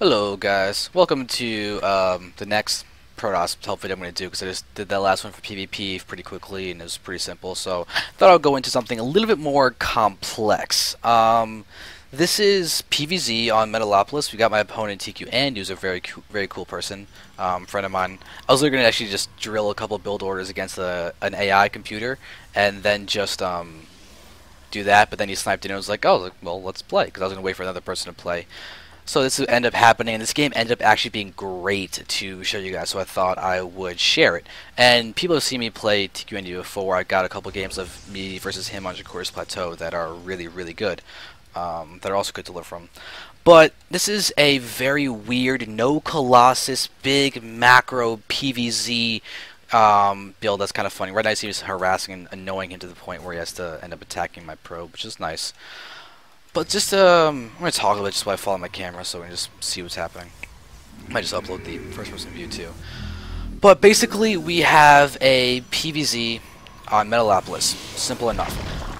Hello guys, welcome to the next Protoss help video I'm going to do, because I just did that last one for PvP pretty quickly and it was pretty simple, so I thought I'll go into something a little bit more complex. This is PvZ on Metalopolis. We got my opponent tQAndy, who's a very cool person, friend of mine. I was literally going to actually just drill a couple build orders against an AI computer and then just do that, but then he sniped in and was like, oh, well, let's play, because I was going to wait for another person to play. So this would end up happening, and this game ended up actually being great to show you guys, so I thought I would share it. And people have seen me play tQAndy before. I got a couple games of me versus him on Jacor's Plateau that are really good, that are also good to learn from. But this is a very weird, no Colossus, big macro PvZ build that's kind of funny. Right now I see he's harassing and annoying him to the point where he has to end up attacking my probe, which is nice. But just, I'm going to talk a bit just while I follow my camera so we can just see what's happening. I might just upload the first person view too. But basically, we have a PvZ on Metalopolis. Simple enough.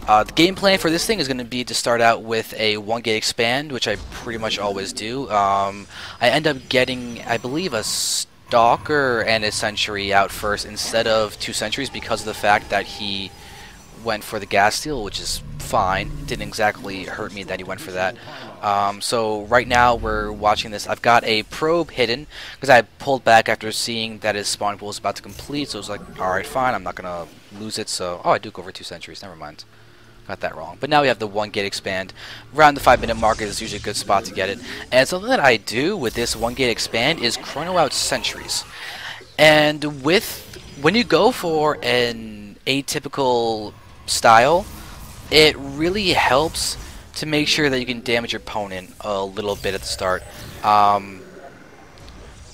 The game plan for this thing is going to be to start out with a 1-gate expand, which I pretty much always do. I end up getting, I believe, a Stalker and a Sentry out first instead of 2 Sentries because of the fact that he went for the gas steal, which is fine. It didn't exactly hurt me that he went for that. So right now we're watching this. I've got a probe hidden because I pulled back after seeing that his spawn pool was about to complete, so it was like, alright, fine, I'm not gonna lose it. So I do go over 2 Sentries, never mind, got that wrong. But now we have the 1-gate expand. Around the 5-minute mark is usually a good spot to get it, and something that I do with this 1-gate expand is chrono out sentries. And when you go for an atypical style, it really helps to make sure that you can damage your opponent a little bit at the start.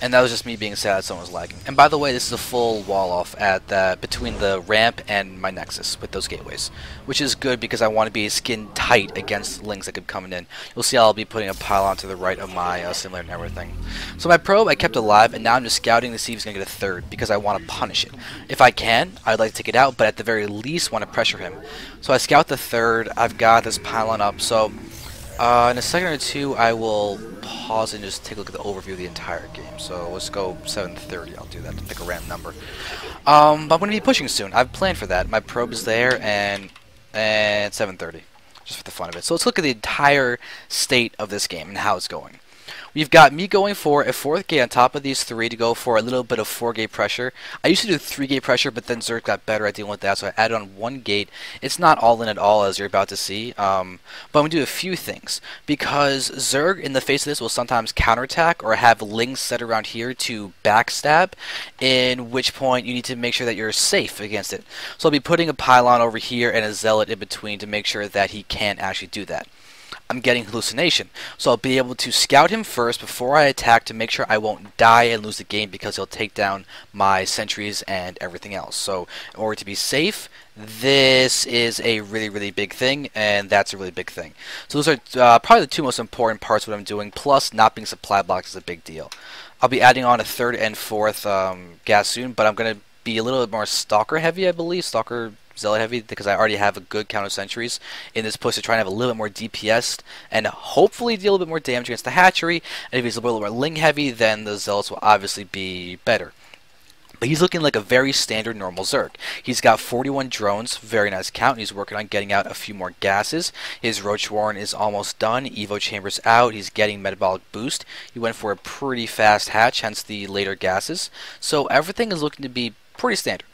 And that was just me being sad that someone was lagging. And by the way, this is a full wall off at between the ramp and my nexus with those gateways, which is good because I want to be skin tight against links that could come in. You'll see I'll be putting a pylon to the right of my simulator and everything. So my probe I kept alive, and now I'm just scouting to see if he's going to get a third because I want to punish it. If I can, I'd like to take it out, but at the very least want to pressure him. So I scout the third. I've got this pylon up, so in a second or two I will pause and just take a look at the overview of the entire game. So let's go 7:30. I'll do that to pick a random number. But I'm going to be pushing soon. I've planned for that. My probe is there, and 7:30, just for the fun of it. So let's look at the entire state of this game and how it's going. We've got me going for a 4th gate on top of these 3 to go for a little bit of 4-gate pressure. I used to do 3-gate pressure, but then Zerg got better at dealing with that, so I added on 1 gate. It's not all in at all, as you're about to see, but I'm going to do a few things, because Zerg, in the face of this, will sometimes counterattack or have links set around here to backstab, in which point you need to make sure that you're safe against it. So I'll be putting a pylon over here and a zealot in between to make sure that he can't actually do that. I'm getting hallucination, so I'll be able to scout him first before I attack to make sure I won't die and lose the game because he'll take down my sentries and everything else. So in order to be safe, this is a really big thing, and that's a really big thing. So those are probably the 2 most important parts of what I'm doing, plus not being supply blocked is a big deal. I'll be adding on a 3rd and 4th gas soon, but I'm going to be a little bit more stalker heavy, I believe. Stalker zealot heavy, because I already have a good count of sentries in this push to try and have a little bit more DPS and hopefully deal a little bit more damage against the hatchery. And if he's a little more ling heavy, then the zealots will obviously be better. But he's looking like a very standard normal Zerg. He's got 41 drones, very nice count, and he's working on getting out a few more gases. His Roach Warren is almost done, Evo Chamber's out, he's getting metabolic boost. He went for a pretty fast hatch, hence the later gases. So everything is looking to be pretty standard.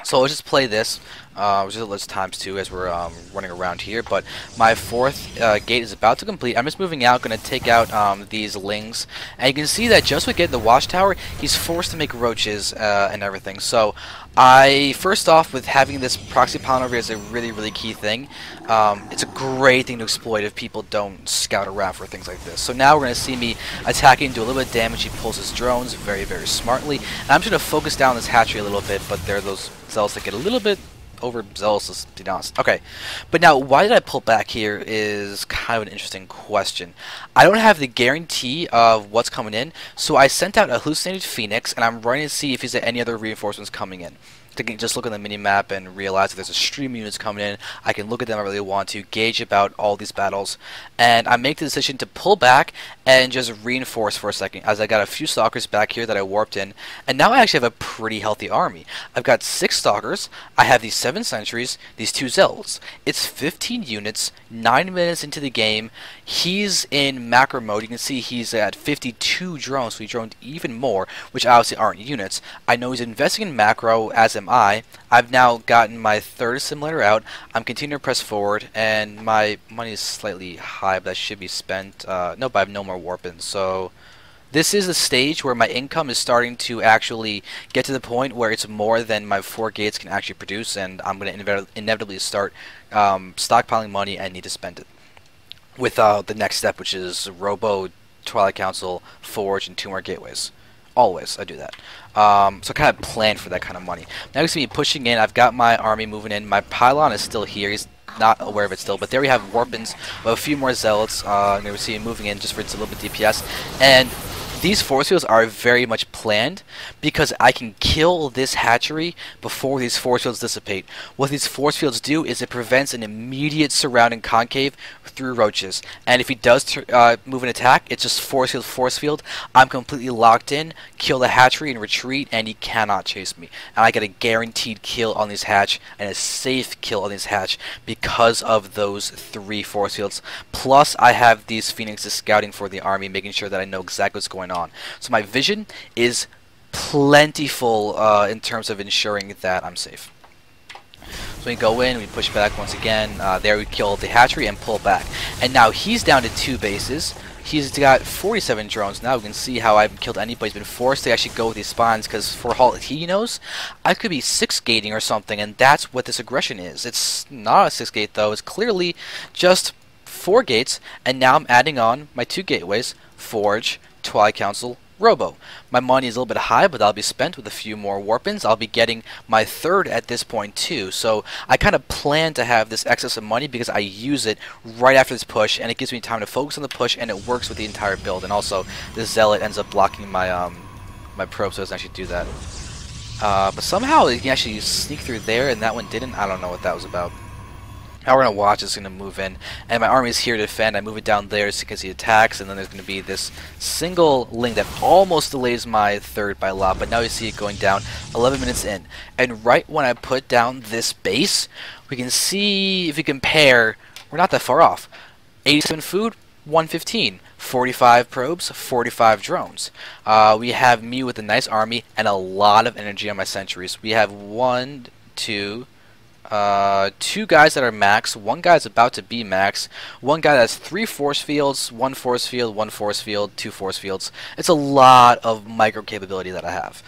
So let's just play this. Let's times 2 as we're running around here. But my 4th gate is about to complete. I'm just moving out, going to take out these lings. And you can see that just with getting the watchtower, he's forced to make roaches and everything. So first off, with having this proxy pylon over here is a really key thing. It's a great thing to exploit if people don't scout around for things like this. So now we're going to see me attacking, do a little bit of damage. He pulls his drones very smartly. And I'm just going to focus down this hatchery a little bit, but there are those zealots that get a little bit overzealous, to be honest. Okay, but now why did I pull back here is kind of an interesting question. I don't have the guarantee of what's coming in, so I sent out a hallucinated Phoenix, and I'm running to see if there's any other reinforcements coming in. To just look at the mini-map and realize that there's a stream of units coming in. I can look at them if I really want to, gauge about all these battles, and I make the decision to pull back and just reinforce for a second, as I got a few stalkers back here that I warped in, and now I actually have a pretty healthy army. I've got 6 stalkers, I have these 7 sentries, these 2 zealots. It's 15 units, 9 minutes into the game. He's in macro mode. You can see he's at 52 drones, so he droned even more, which obviously aren't units. I know he's investing in macro, as am I. I've now gotten my 3rd simulator out. I'm continuing to press forward, and my money is slightly high, but that should be spent. No, but I have no more warpins. So this is the stage where my income is starting to actually get to the point where it's more than my 4 gates can actually produce, and I'm going to inevitably start stockpiling money and need to spend it. With the next step, which is Robo, Twilight Council, Forge, and 2 more gateways. Always, I do that. So I kind of planned for that kind of money. Now it's going to be pushing in. I've got my army moving in. My pylon is still here. He's not aware of it still, but there we have warpins. We have a few more zealots. And we see him moving in just for its a little bit DPS. And these force fields are very much planned because I can kill this hatchery before these force fields dissipate. What these force fields do is it prevents an immediate surrounding concave through roaches. And if he does move an attack, it's just force field. I'm completely locked in, kill the hatchery and retreat, and he cannot chase me. And I get a guaranteed kill on these hatch and a safe kill on these hatch because of those 3 force fields. Plus, I have these phoenixes scouting for the army, making sure that I know exactly what's going on. So my vision is plentiful in terms of ensuring that I'm safe. So we go in, we push back once again. There we kill the hatchery and pull back. And now he's down to 2 bases. He's got 47 drones. Now we can see how I haven't killed anybody. He's been forced to actually go with these spawns because for all he knows, I could be 6 gating or something, and that's what this aggression is. It's not a 6 gate though. It's clearly just 4 gates, and now I'm adding on my 2 gateways, Forge, Twilight Council, Robo. My money is a little bit high, but that'll be spent with a few more warpins. I'll be getting my 3rd at this point too. So I kind of plan to have this excess of money because I use it right after this push, and it gives me time to focus on the push, and it works with the entire build. And also, this zealot ends up blocking my my probe, so it doesn't actually do that. But somehow it can actually sneak through there, and that one didn't. I don't know what that was about. Now we're going to watch, it's going to move in, and my army is here to defend. I move it down there so you can see attacks, and then there's going to be this single link that almost delays my 3rd by a lot, but now you see it going down 11 minutes in. And right when I put down this base, we can see, if you compare, we're not that far off. 87 food, 115. 45 probes, 45 drones. We have me with a nice army and a lot of energy on my sentries. We have 1, 2, 2 guys that are max, 1 guy's about to be max, 1 guy that has 3 force fields, 1 force field, 1 force field, 2 force fields. It's a lot of micro capability that I have.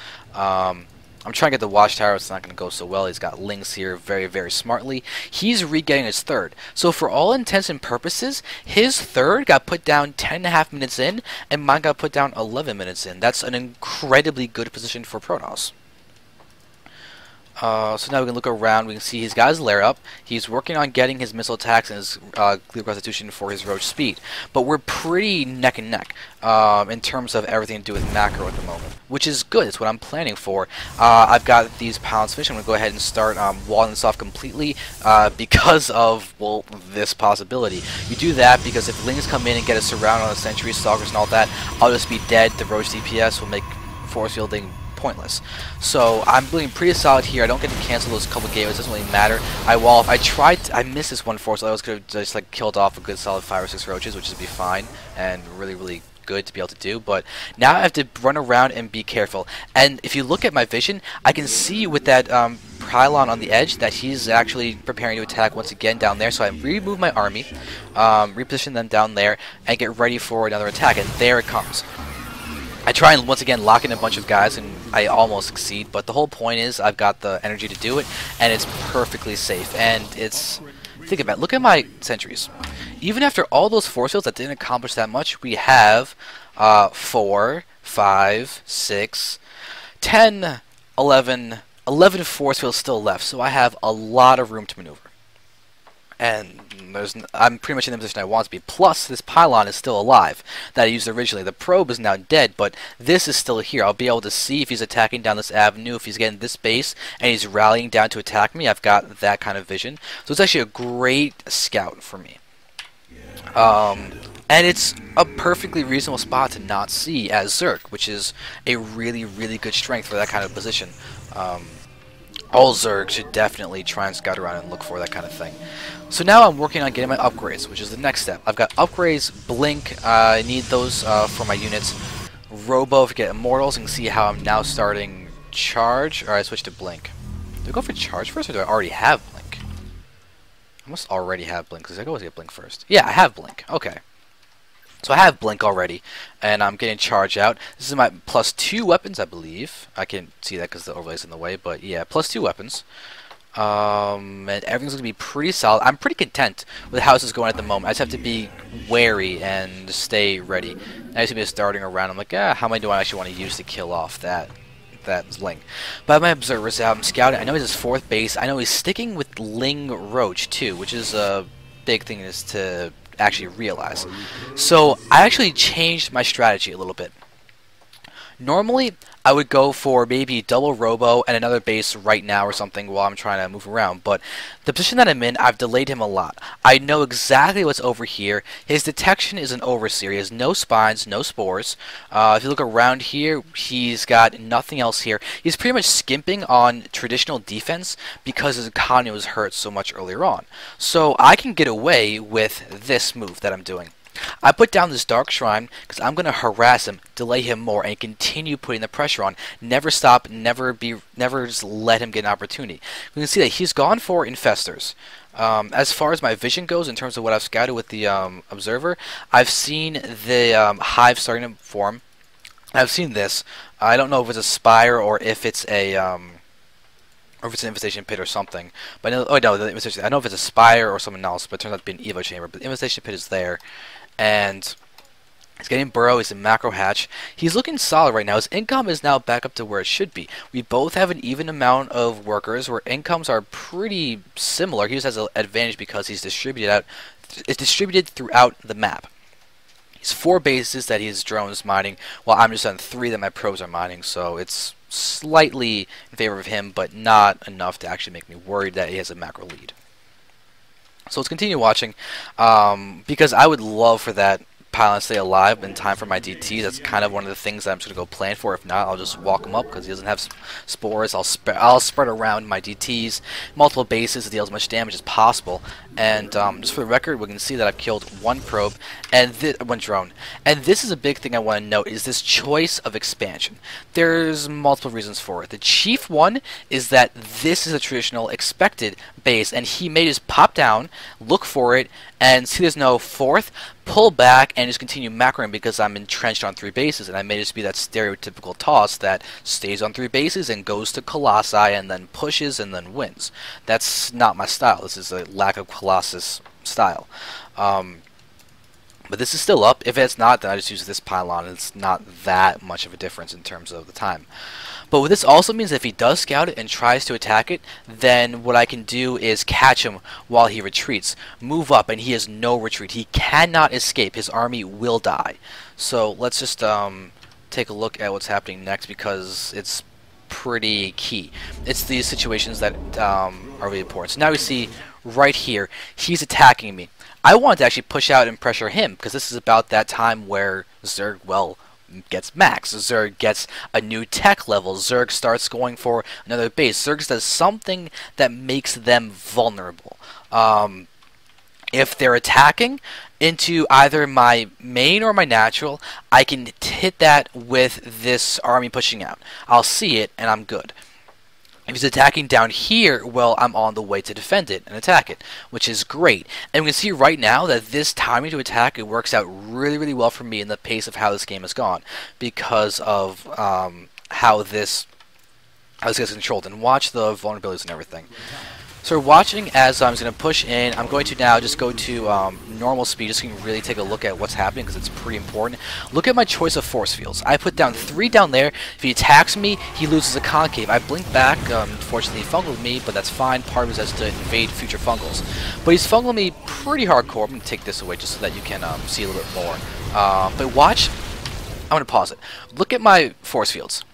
I'm trying to get the watchtower. It's not going to go so well. He's got links here very, very smartly. He's re-getting his 3rd. So for all intents and purposes, his 3rd got put down 10.5 minutes in, and mine got put down 11 minutes in. That's an incredibly good position for Protoss. So now we can look around. We can see he's got his lair up. He's working on getting his missile attacks and his Gleam Constitution for his roach speed. But we're pretty neck and neck in terms of everything to do with macro at the moment, which is good. It's what I'm planning for. I've got these pounds finished. I'm going to go ahead and start walling this off completely because of, well, this possibility. You do that because if Lings come in and get a surround on the sentries, stalkers, and all that, I'll just be dead. The roach DPS will make force fielding pointless. So I'm doing pretty solid here. I don't get to cancel those couple gateways. It doesn't really matter. I wall off. I missed this one force. I was could have just like killed off a good solid 5 or 6 roaches, which would be fine and really, really good to be able to do. But now I have to run around and be careful. And if you look at my vision, I can see with that pylon on the edge that he's actually preparing to attack once again down there. So I remove my army, reposition them down there, and get ready for another attack. And there it comes. I try and once again lock in a bunch of guys, and I almost succeed, but the whole point is I've got the energy to do it, and it's perfectly safe. And it's, think about it, look at my sentries. Even after all those force fields that didn't accomplish that much, we have 4, 5, 6, 10, 11 force fields still left, so I have a lot of room to maneuver. And I'm pretty much in the position I want to be. Plus, this pylon is still alive that I used originally. The probe is now dead, but this is still here. I'll be able to see if he's attacking down this avenue, if he's getting this base, and he's rallying down to attack me. I've got that kind of vision. So it's actually a great scout for me. And And it's a perfectly reasonable spot to not see as Zerg, which is a really, really good strength for that kind of position. All Zerg should definitely try and scout around and look for that kind of thing. So now I'm working on getting my upgrades, which is the next step. I've got upgrades, Blink, I need those for my units. Robo to get Immortals, and see how I'm now starting Charge, or I switch to Blink. Do I go for Charge first, or do I already have Blink? I must already have Blink, because I always get Blink first. Yeah, I have Blink, okay. So I have Blink already, and I'm getting Charge out. This is my +2 weapons, I believe. I can't see that because the overlay's in the way, but yeah, +2 weapons. And everything's going to be pretty solid. I'm pretty content with how this is going at the moment. I just have to be wary and stay ready. I used to be starting around. I'm like, how many do I actually want to use to kill off that Ling? But I have my observers out. I'm scouting. I know he's his 4th base. I know he's sticking with Ling Roach too, which is a big thing is to actually realize. So I actually changed my strategy a little bit. Normally, I would go for maybe double Robo and another base right now or something while I'm trying to move around, but the position that I'm in, I've delayed him a lot. I know exactly what's over here. His detection is an Overseer. He has no spines, no spores. If you look around here, he's got nothing else here. He's pretty much skimping on traditional defense because his economy was hurt so much earlier on. So I can get away with this move that I'm doing. I put down this Dark Shrine because I'm going to harass him, delay him more, and continue putting the pressure on. Never stop, never just let him get an opportunity. We can see that he's gone for Infestors. As far as my vision goes, in terms of what I've scouted with the Observer, I've seen the Hive starting to form. I've seen this. I don't know if it's a Spire or if it's a... or if it's an Infestation Pit or something. But I know, I know if it's a Spire or something else, but it turns out to be an Evo Chamber. But the Infestation Pit is there. And he's getting Burrow, he's in Macro Hatch. He's looking solid right now. His income is now back up to where it should be. We both have an even amount of workers where incomes are pretty similar. He just has an advantage because he's distributed throughout the map. He's 4 bases that his drones mining, while I'm just on 3 that my probes are mining, so it's slightly in favor of him, but not enough to actually make me worried that he has a macro lead. So let's continue watching, because I would love for that pylon to stay alive in time for my DT. That's kind of one of the things that I'm just going to go plan for. If not, I'll just walk him up because he doesn't have spores. I'll spread around my DTs, multiple bases to deal as much damage as possible. And just for the record, we can see that I've killed 1 probe and 1 drone. And this is a big thing I want to note, is this choice of expansion. There's multiple reasons for it. The chief one is that this is a traditional expected base, and he may just pop down, look for it, and see there's no 4th, pull back, and just continue macroing because I'm entrenched on 3 bases, and I may just be that stereotypical toss that stays on 3 bases and goes to Colossi and then pushes and then wins. That's not my style. This is a lack of Colossus style. But this is still up. If it's not, then I just use this pylon. It's not that much of a difference in terms of the time. But what this also means, if he does scout it and tries to attack it, then what I can do is catch him while he retreats. Move up, and he has no retreat. He cannot escape. His army will die. So let's just take a look at what's happening next, because it's pretty key. It's these situations that are really important. So now we see right here, he's attacking me. I want to actually push out and pressure him, because this is about that time where Zerg, well, gets max. Zerg gets a new tech level. Zerg starts going for another base. Zerg does something that makes them vulnerable. If they're attacking into either my main or my natural, I can hit that with this army pushing out. I'll see it, and I'm good. If he's attacking down here, well, I'm on the way to defend it and attack it, which is great. And we can see right now that this timing to attack, it works out really, really well for me in the pace of how this game has gone, because of how this gets controlled. And watch the vulnerabilities and everything. So we're watching as I'm just going to push in. I'm going to now just go to normal speed, just so you can really take a look at what's happening, because it's pretty important. Look at my choice of force fields. I put down 3 down there. If he attacks me, he loses a concave. I blink back. Unfortunately, he fungled me, but that's fine. Part of it has to invade future fungals. But he's fungling me pretty hardcore. I'm going to take this away just so that you can see a little bit more. But watch. I'm going to pause it. Look at my force fields.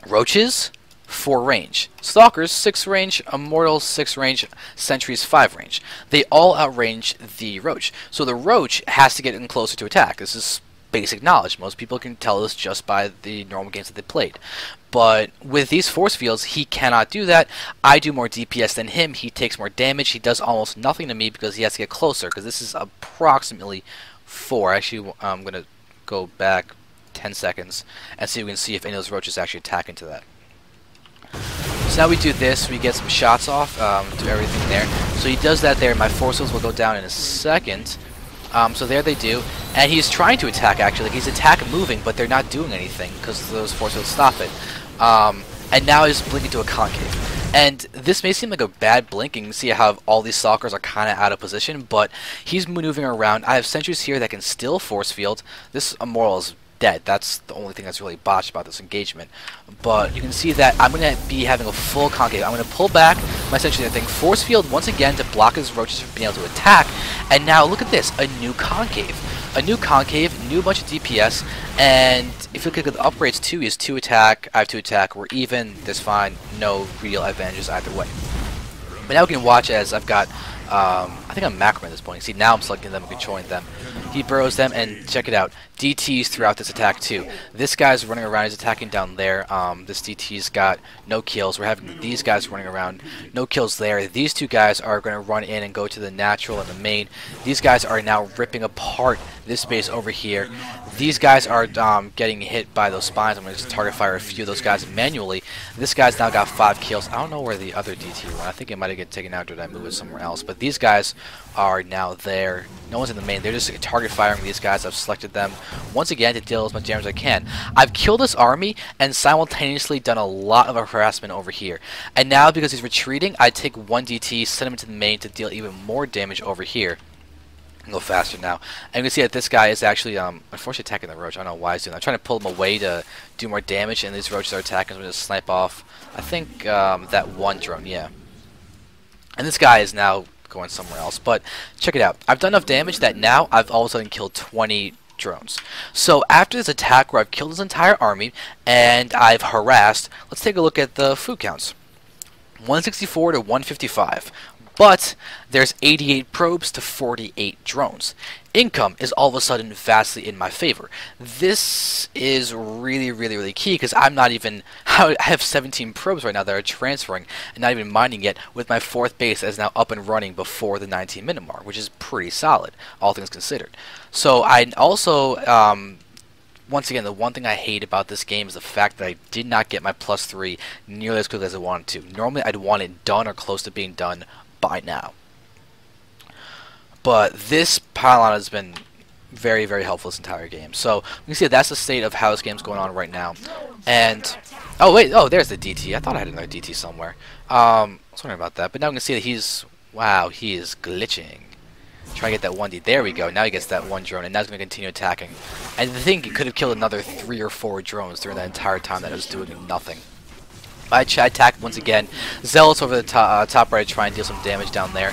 Roaches, 4 range. Stalkers, 6 range. Immortals, 6 range. Sentries, 5 range. They all outrange the Roach. So the Roach has to get in closer to attack. This is basic knowledge. Most people can tell this just by the normal games that they played. But with these force fields, he cannot do that. I do more DPS than him. He takes more damage. He does almost nothing to me because he has to get closer, because this is approximately 4. Actually, I'm going to go back 10 seconds and see if we can see if any of those roaches actually attack into that. So now we do this, we get some shots off, do everything there. So he does that there, my force fields will go down in a second. So there they do, and he's trying to attack actually. He's attack moving, but they're not doing anything because those force fields stop it. And now he's blinking to a concave. And this may seem like a bad blinking. See how all these stalkers are kind of out of position, but he's maneuvering around. I have sentries here that can still force field. This Immoral is dead. That's the only thing that's really botched about this engagement. But you can see that I'm going to be having a full concave. I'm going to pull back my sentry thing, force field once again to block his roaches from being able to attack. And now look at this, a new concave. A new concave, new bunch of DPS, and if you look at the upgrades too, he has 2 attack, I have 2 attack, we're even, that's fine, no real advantages either way. But now we can watch as I've got, I think I'm macro at this point. See, now I'm selecting them and controlling them. He burrows them, and check it out. DTs throughout this attack too. This guy's running around, he's attacking down there. This DT's got no kills. We're having these guys running around, no kills there. These 2 guys are going to run in and go to the natural and the main. These guys are now ripping apart this base over here. These guys are getting hit by those spines. I'm going to just target fire a few of those guys manually. This guy's now got 5 kills. I don't know where the other DT went. I think it might have get taken out or did I move it somewhere else. But these guys are now there. No one's in the main. They're just target firing these guys. I've selected them once again to deal as much damage as I can. I've killed this army and simultaneously done a lot of harassment over here. And now because he's retreating, I take 1 DT, send him into the main to deal even more damage over here. Go faster now. And you can see that this guy is actually, unfortunately attacking the roach. I don't know why he's doing that. I'm trying to pull him away to do more damage, and these roaches are attacking. I'm going to snipe off, I think, that 1 drone, yeah. And this guy is now going somewhere else. But check it out. I've done enough damage that now I've all of a sudden killed 20 drones. So after this attack where I've killed his entire army, and I've harassed, let's take a look at the food counts. 164 to 155. But there's 88 probes to 48 drones. Income is all of a sudden vastly in my favor. This is really key because I'm not even, I have 17 probes right now that are transferring and not even mining yet, with my 4th base that is now up and running before the 19-minute mark, which is pretty solid, all things considered. So I also, once again, the one thing I hate about this game is the fact that I did not get my +3 nearly as quickly as I wanted to. Normally I'd want it done or close to being done by now. But this pylon has been very helpful this entire game. So you can see that's the state of how this game's going on right now. And oh wait, oh there's the DT. I thought I had another DT somewhere. I was wondering about that. But now we can see that he's, wow, he is glitching. Try to get that 1D. There we go. Now he gets that 1 drone, and now he's going to continue attacking. And I think he could have killed another 3 or 4 drones during that entire time that it was doing nothing. I attacked once again. Zealots over the top right to try and deal some damage down there.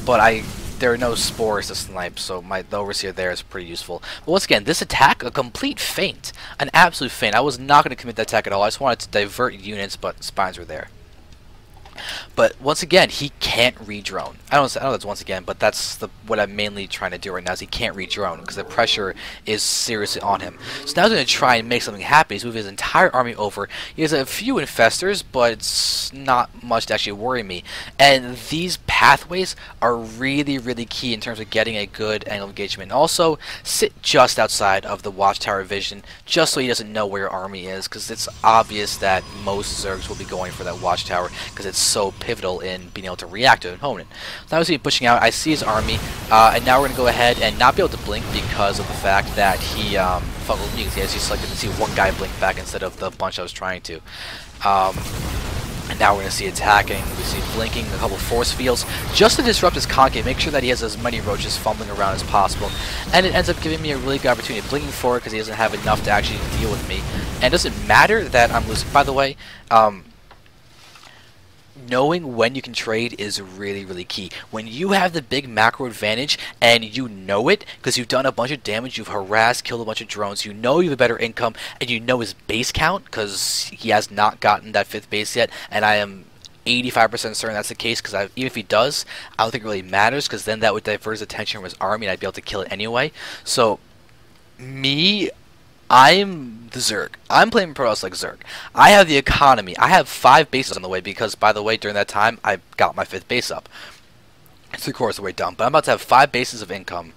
But there are no spores to snipe, so the overseer there is pretty useful. But once again, this attack, a complete feint. An absolute feint. I was not going to commit that attack at all. I just wanted to divert units, but spines were there. But once again, he can't re-drone. I don't know that's once again, but that's what I'm mainly trying to do right now is he can't re-drone because the pressure is seriously on him. So now he's going to try and make something happen. He's moving his entire army over. He has a few infestors, but it's not much to actually worry me. And these pathways are really key in terms of getting a good angle of engagement. And also, sit just outside of the watchtower vision, just so he doesn't know where your army is, because it's obvious that most Zergs will be going for that watchtower because it's so pivotal in being able to react to an opponent. So now I see him pushing out. I see his army, and now we're going to go ahead and not be able to blink because of the fact that he fucked with me, because he actually selected to see 1 guy blink back instead of the bunch I was trying to. And now we're going to see attacking. We see blinking, a couple force fields, just to disrupt his concave, make sure that he has as many roaches fumbling around as possible. And it ends up giving me a really good opportunity, blinking forward because he doesn't have enough to actually deal with me. And it doesn't matter that I'm losing. By the way, knowing when you can trade is really, really key. When you have the big macro advantage and you know it because you've done a bunch of damage, you've harassed, killed a bunch of drones, you know you have a better income, and you know his base count because he has not gotten that 5th base yet, and I am 85% certain that's the case, because even if he does, I don't think it really matters, because then that would divert his attention from his army and I'd be able to kill it anyway. So, I'm the Zerg. I'm playing Protoss like Zerg. I have the economy. I have 5 bases on the way because, by the way, during that time, I got my 5th base up. 3/4 of the way done. But I'm about to have 5 bases of income,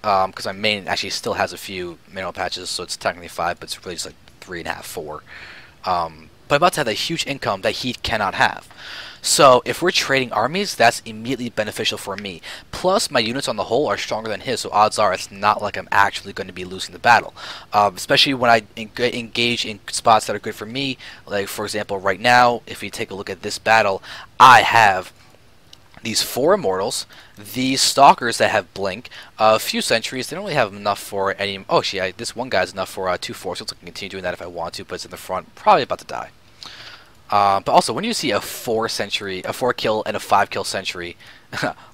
because my main actually still has a few mineral patches, so it's technically 5, but it's really just like 3.5, 4. But I'm about to have a huge income that he cannot have. So if we're trading armies, that's immediately beneficial for me. Plus, my units on the whole are stronger than his, so odds are it's not like I'm actually going to be losing the battle. Especially when I engage in spots that are good for me. Like, for example, right now, if you take a look at this battle, I have these 4 immortals, these stalkers that have blink, a few sentries. They don't really have enough for any. Oh, shit! This one guy's enough for 2 forces. I can continue doing that if I want to, but it's in the front. Probably about to die. But also, when you see a 4 kill and a 5 kill sentry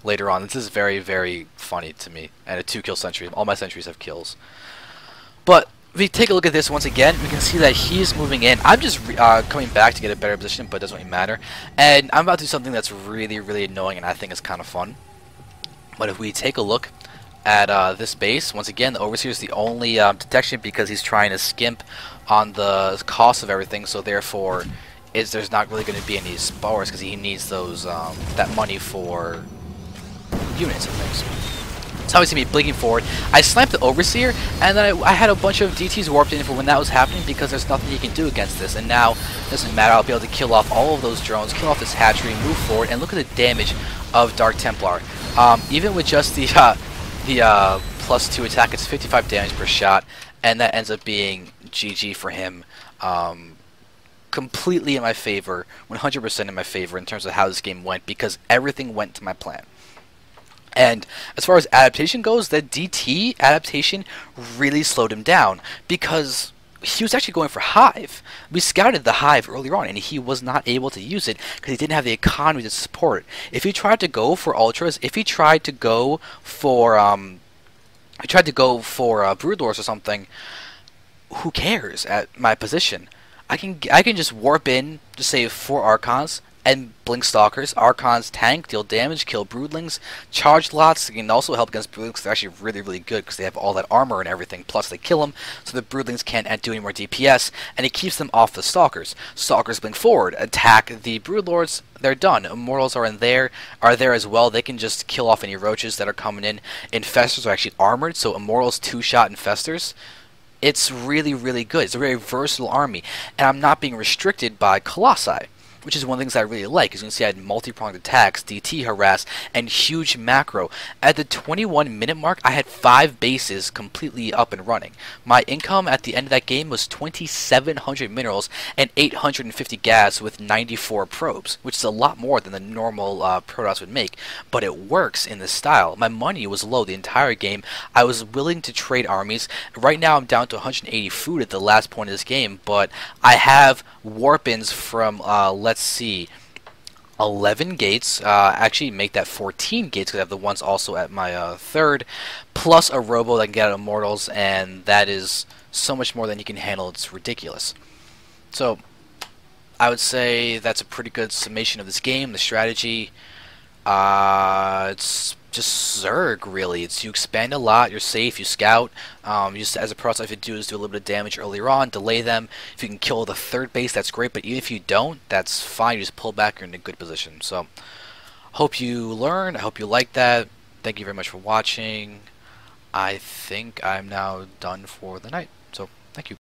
later on, this is very, very funny to me. And a 2 kill sentry. All my sentries have kills. But if we take a look at this once again, we can see that he's moving in. I'm just coming back to get a better position, but it doesn't really matter. And I'm about to do something that's really, really annoying, and I think is kind of fun. But if we take a look at this base, once again, the Overseer is the only detection because he's trying to skimp on the cost of everything, so therefore there's not really going to be any spars because he needs those that money for units and things. So obviously me blinking forward. I sniped the Overseer, and then I had a bunch of DTs warped in for when that was happening because there's nothing you can do against this. And now, it doesn't matter, I'll be able to kill off all of those drones, kill off this hatchery, move forward, and look at the damage of Dark Templar. Even with just the +2 attack, it's 55 damage per shot, and that ends up being GG for him. Completely in my favor, 100% in my favor in terms of how this game went, because everything went to my plan. And as far as adaptation goes, the DT adaptation really slowed him down because he was actually going for Hive. We scouted the Hive earlier on, and he was not able to use it because he didn't have the economy to support it. If he tried to go for Ultras, if he tried to go for Brood Lords or something, who cares at my position? I can just warp in, just say 4 Archons, and blink Stalkers. Archons tank, deal damage, kill Broodlings. Charge lots can also help against Broodlings. They're actually really, really good because they have all that armor and everything. Plus they kill them, so the Broodlings can't do any more DPS, and it keeps them off the Stalkers. Stalkers blink forward, attack the Broodlords. They're done. Immortals are there as well. They can just kill off any roaches that are coming in. Infestors are actually armored, so Immortals 2-shot Infestors. It's really, really good. It's a very versatile army, and I'm not being restricted by Colossi, which is one of the things I really like. As you can see, I had multi-pronged attacks, DT harass, and huge macro. At the 21-minute mark, I had 5 bases completely up and running. My income at the end of that game was 2,700 minerals and 850 gas with 94 probes, which is a lot more than the normal Protoss would make, but it works in this style. My money was low the entire game. I was willing to trade armies. Right now, I'm down to 180 food at the last point of this game, but I have warp-ins from, let's see, 11 gates, actually make that 14 gates because I have the ones also at my 3rd, plus a robo that can get out Immortals, and that is so much more than you can handle. It's ridiculous. So I would say that's a pretty good summation of this game, the strategy. It's just Zerg, really. It's you expand a lot, you're safe, you scout. Just as a Protoss, all you have to do is do a little bit of damage earlier on, delay them. If you can kill the 3rd base, that's great, but even if you don't, that's fine. You just pull back, you're in a good position. So, hope you learned. I hope you liked that. Thank you very much for watching. I think I'm now done for the night. So, thank you.